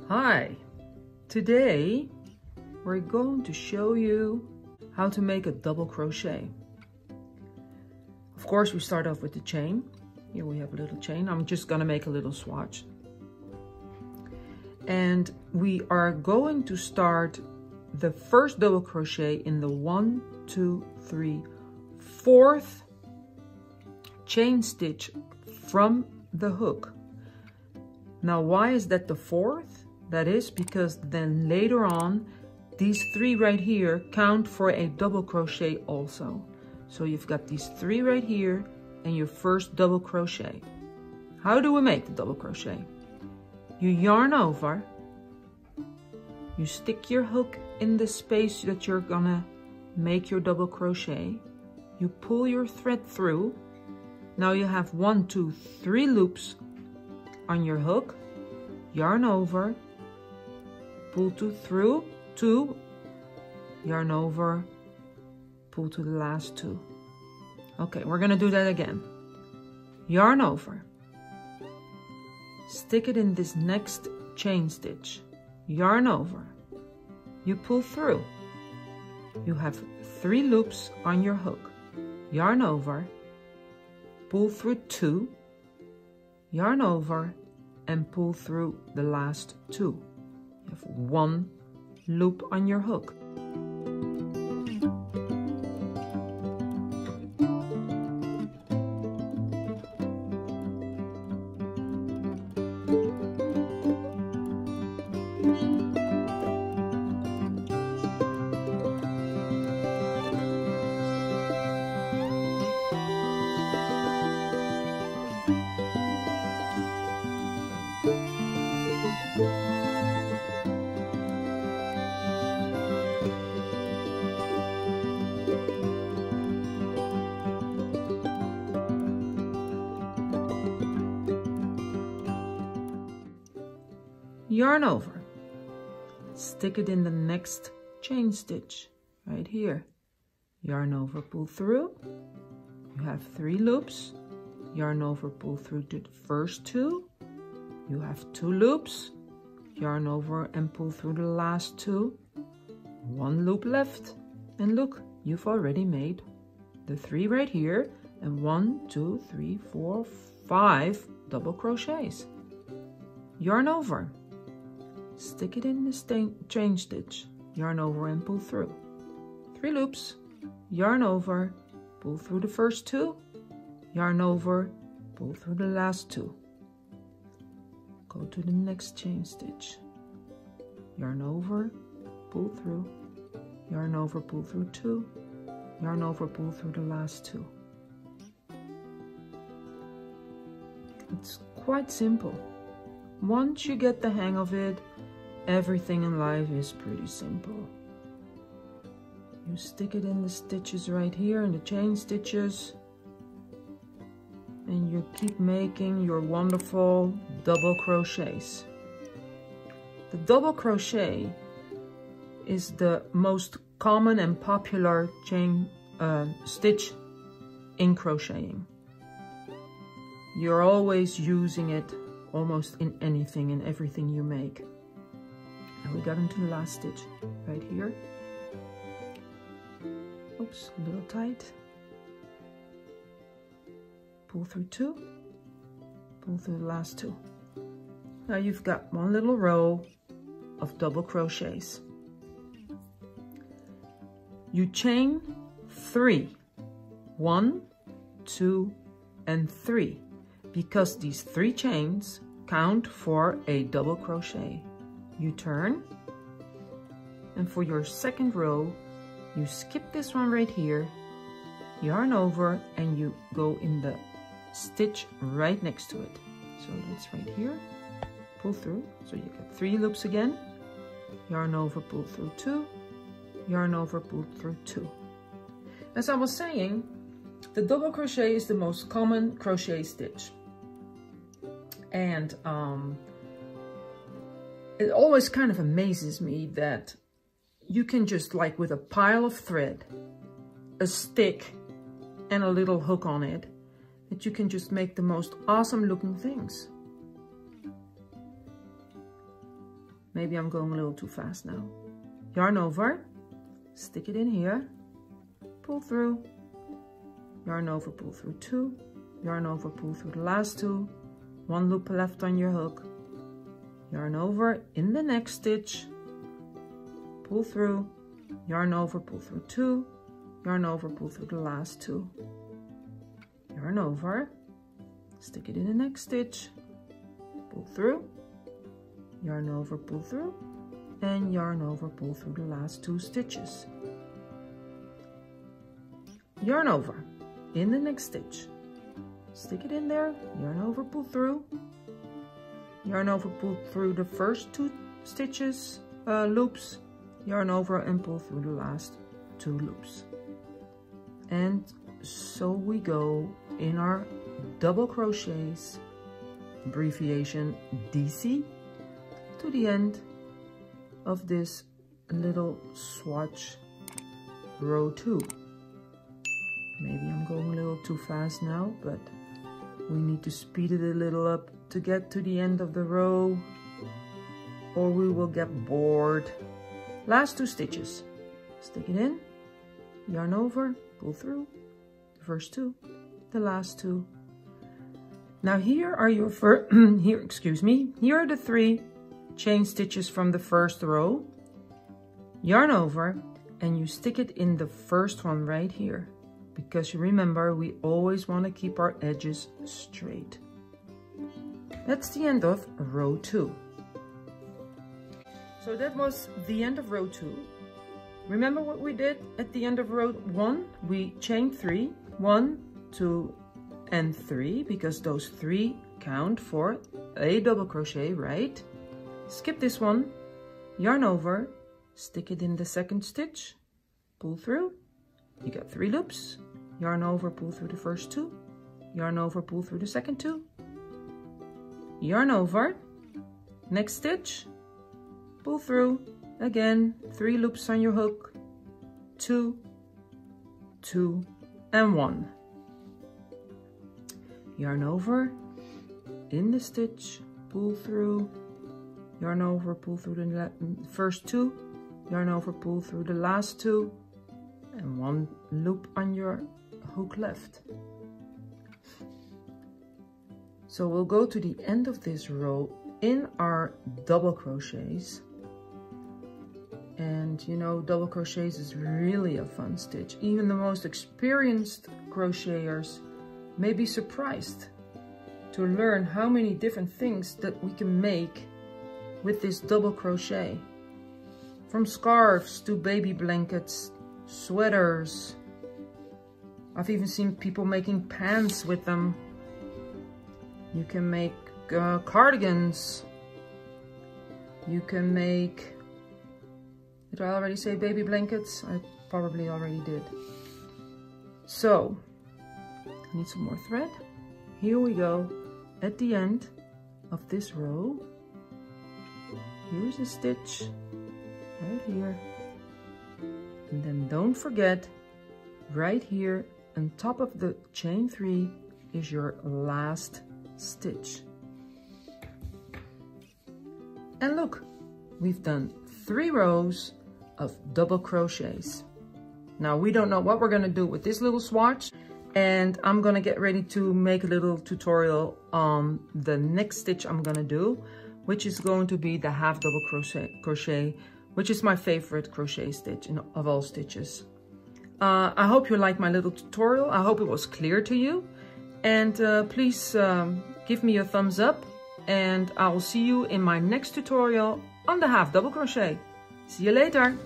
Hi, today we're going to show you how to make a double crochet. Of course, we start off with the chain. Here we have a little chain. I'm just gonna make a little swatch. And we are going to start the first double crochet in the 1, 2, 3, 4th chain stitch from the hook. Now, why is that the 4th? That is because then later on, these 3 right here count for a double crochet also. So you've got these 3 right here and your first double crochet. How do we make the double crochet? You yarn over, you stick your hook in the space that you're gonna make your double crochet, you pull your thread through. Now you have 1, 2, 3 loops on your hook, yarn over, pull 2 through, 2, yarn over, pull to the last 2. Okay, we're gonna do that again. Yarn over, stick it in this next chain stitch, yarn over, you pull through, you have 3 loops on your hook, yarn over, pull through 2, yarn over, and pull through the last 2. You have 1 loop on your hook. Yarn over, stick it in the next chain stitch right here, yarn over, pull through, you have 3 loops, yarn over, pull through to the first 2, you have 2 loops, yarn over and pull through the last 2, 1 loop left, and look, you've already made the 3 right here and 1, 2, 3, 4, 5 double crochets. Yarn over, stick it in the chain stitch, yarn over and pull through. 3 loops, yarn over, pull through the first 2, yarn over, pull through the last 2. Go to the next chain stitch, yarn over, pull through, yarn over, pull through 2, yarn over, pull through the last 2. It's quite simple. Once you get the hang of it, everything in life is pretty simple. You stick it in the stitches right here, in the chain stitches, and you keep making your wonderful double crochets. The double crochet is the most common and popular chain stitch in crocheting. You're always using it almost in anything and everything you make. And we got into the last stitch right here. Oops, a little tight. Pull through 2, pull through the last 2. Now you've got 1 little row of double crochets. You chain 3, 1, 2, and 3, because these 3 chains count for a double crochet. You turn, and for your second row, you skip this one right here, yarn over, and you go in the stitch right next to it. So that's right here, pull through, so you get 3 loops again, yarn over, pull through 2, yarn over, pull through 2. As I was saying, the double crochet is the most common crochet stitch. And it always kind of amazes me that you can just, like with a pile of thread, a stick, and a little hook on it, that you can just make the most awesome looking things. Maybe I'm going a little too fast now. Yarn over, stick it in here, pull through, yarn over, pull through 2, yarn over, pull through the last 2, 1 loop left on your hook, yarn over in the next stitch, pull through, yarn over, pull through 2, yarn over, pull through the last 2, yarn over, stick it in the next stitch, pull through, yarn over, pull through, and yarn over, pull through the last 2 stitches. Yarn over in the next stitch, stick it in there, yarn over, pull through, yarn over, pull through the first 2 stitches, loops, yarn over and pull through the last 2 loops. And so we go in our double crochets, abbreviation DC, to the end of this little swatch row 2. Maybe I'm going a little too fast now, but we need to speed it a little up to get to the end of the row, or we will get bored. Last 2 stitches, stick it in, yarn over, pull through, the first 2, the last 2. Now here are your here are the 3 chain stitches from the first row. Yarn over and you stick it in the first one right here, because you remember we always want to keep our edges straight. That's the end of row 2. So that was the end of row 2. Remember what we did at the end of row 1? We chained 3, 1, 2, and 3, because those 3 count for a double crochet, right? Skip this one, yarn over, stick it in the second stitch, pull through, you got 3 loops, yarn over, pull through the first 2, yarn over, pull through the second 2, yarn over, next stitch, pull through, again 3 loops on your hook, 2, 2, and 1. Yarn over, in the stitch, pull through, yarn over, pull through the first 2, yarn over, pull through the last 2, and 1 loop on your hook left. So we'll go to the end of this row in our double crochets. And you know, double crochets is really a fun stitch. Even the most experienced crocheters may be surprised to learn how many different things that we can make with this double crochet. From scarves to baby blankets, sweaters. I've even seen people making pants with them. You can make cardigans. You can make... Did I already say baby blankets? I probably already did. So, I need some more thread. Here we go. At the end of this row, here's a stitch right here. And then don't forget, right here on top of the chain 3 is your last stitch. And look, we've done 3 rows of double crochets. Now we don't know what we're gonna do with this little swatch, and I'm gonna get ready to make a little tutorial on the next stitch I'm gonna do, which is going to be the half double crochet, which is my favorite crochet stitch of all stitches. I hope you liked my little tutorial. I hope it was clear to you, and please give me a thumbs up, and I will see you in my next tutorial on the half double crochet. See you later.